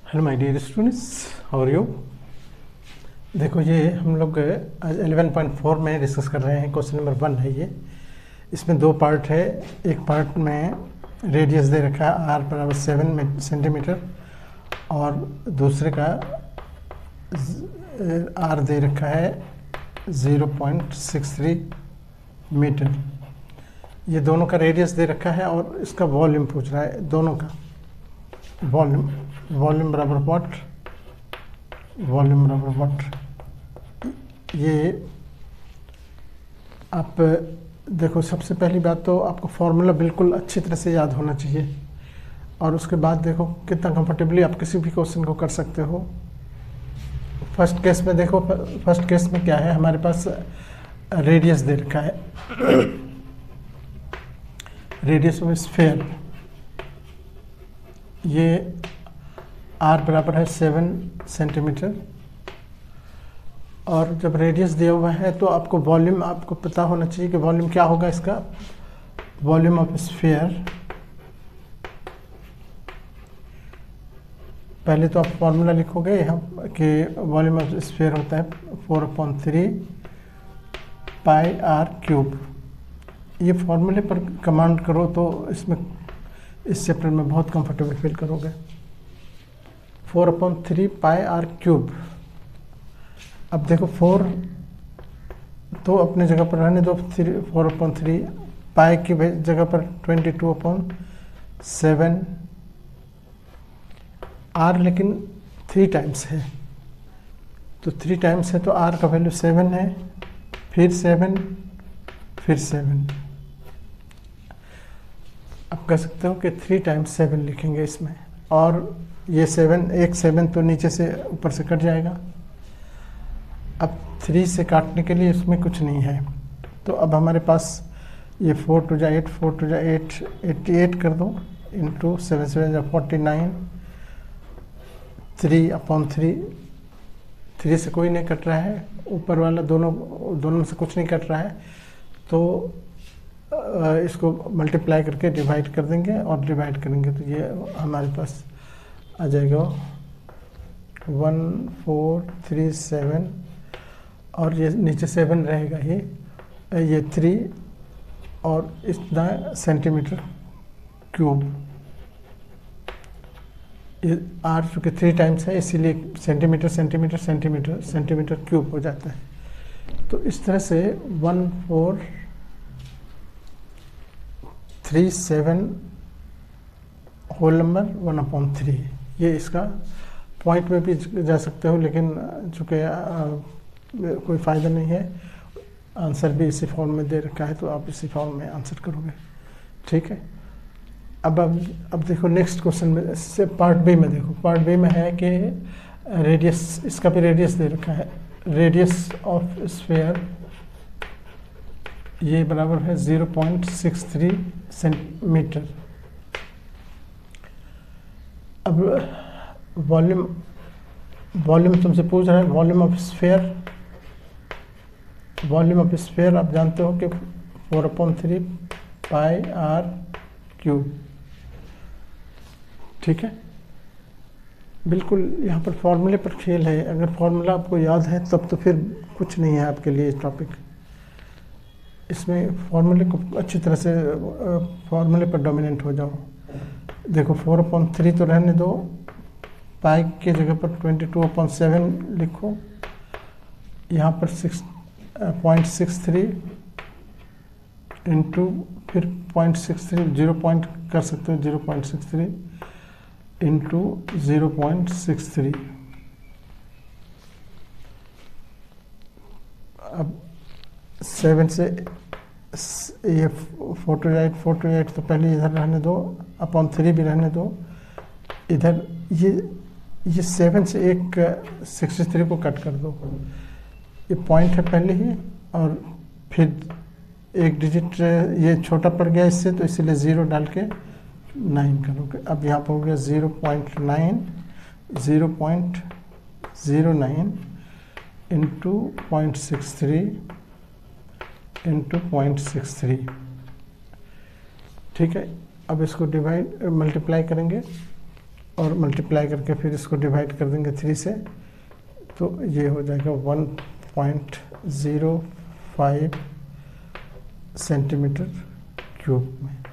Hello my dear students, how are you. देखो, ये हम लोग 11.4 में डिस्कस कर रहे हैं। क्वेश्चन नंबर 1 है ये। इसमें दो पार्ट है। एक पार्ट में रेडियस दे रखा है r बराबर 7 सेंटीमीटर और दूसरे का r दे रखा है 0.63 मीटर। ये दोनों का रेडियस दे रखा है और इसका वॉल्यूम पूछ रहा है। दोनों का वॉल्यूम बराबर व्हाट। ये आप देखो, सबसे पहली बात तो आपको फॉर्मूला बिल्कुल अच्छी तरह से याद होना चाहिए और उसके बाद देखो कितना कंफर्टेबली आप किसी भी क्वेश्चन को कर सकते हो। फर्स्ट केस में देखो, फर्स्ट केस में क्या है, हमारे पास रेडियस दे रखा है, रेडियस ऑफ स्फीयर। ये r बराबर है 7 सेंटीमीटर और जब रेडियस दिया हुआ है तो आपको वॉल्यूम आपको पता होना चाहिए कि वॉल्यूम क्या होगा इसका। वॉल्यूम ऑफ स्फीयर, पहले तो आप फॉर्मूला लिखोगे यहाँ कि वॉल्यूम ऑफ स्फीयर होता है 4/3 पाई r क्यूब। ये फॉर्मूले पर कमांड करो तो इसमें इस चैप्टर में बहुत कंफर्टेबल फील करोगे। 4/3 पाई r क्यूब। अब देखो 4 तो अपने जगह पर रहने दो, 4/3 पाई की जगह पर 22/7 r, लेकिन 3 टाइम्स है तो 3 टाइम्स है तो r का वैल्यू 7 है, फिर 7, फिर 7। आप कह सकते हो कि 3 टाइम्स 7 लिखेंगे इसमें, और ये 7 तो नीचे से ऊपर से कट जाएगा। अब 3 से काटने के लिए इसमें कुछ नहीं है, तो अब हमारे पास ये 4 2 जा 8, 4 2 जा 8, 88 कर दो, इंटू 7 7 जा 49, 3/3। 3 से कोई नहीं कट रहा है, ऊपर वाला दोनों में से कुछ नहीं कट रहा है, तो इसको मल्टीप्लाई करके डिवाइड कर देंगे और डिवाइड करेंगे तो ये हमारे पास आ जाएगा 1437 और ये नीचे 7 रहेगा, ये 3 और इतना सेंटीमीटर क्यूब। ये r चूँकि 3 टाइम्स है इसीलिए सेंटीमीटर क्यूब हो जाता है। तो इस तरह से 1437 होल नंबर 1/3। ये इसका पॉइंट में भी जा सकते हो, लेकिन चूँकि कोई फ़ायदा नहीं है, आंसर भी इसी फॉर्म में दे रखा है तो आप इसी फॉर्म में आंसर करोगे। ठीक है। अब देखो नेक्स्ट क्वेश्चन में से पार्ट बी में देखो। पार्ट बी में है कि रेडियस, इसका भी रेडियस दे रखा है। रेडियस ऑफ स्फीयर ये बराबर है 0.63 सेंटीमीटर। अब वॉल्यूम तुमसे पूछ रहा है वॉल्यूम ऑफ स्फीयर आप जानते हो कि 4/3 पाई r क्यूब। ठीक है, बिल्कुल यहाँ पर फॉर्मूले पर खेल है। अगर फॉर्मूला आपको याद है तब तो फिर कुछ नहीं है आपके लिए टॉपिक। इसमें फॉर्मूले को अच्छी तरह से फॉर्मूले पर डोमिनेंट हो जाओ। देखो 4/3 तो रहने दो, पाई की जगह पर 22/7 लिखो, यहाँ पर 0.63 इंटू फिर 0.63 0 पॉइंट कर सकते हो, 0.63 इंटू 0.63। अब 7 से ये 4 to 8 तो पहले इधर रहने दो, (3) भी रहने दो। इधर ये 7 से एक 63 को कट कर दो, ये पॉइंट है पहले ही, और फिर एक डिजिट ये छोटा पड़ गया इससे, तो इसीलिए 0 डाल के 9 करोगे। अब यहाँ पर हो गया 0.09 इंटू 0.63 इंटू 0.63। ठीक है, अब इसको मल्टीप्लाई करेंगे और मल्टीप्लाई करके फिर इसको डिवाइड कर देंगे 3 से, तो ये हो जाएगा 1.05 सेंटीमीटर क्यूब में।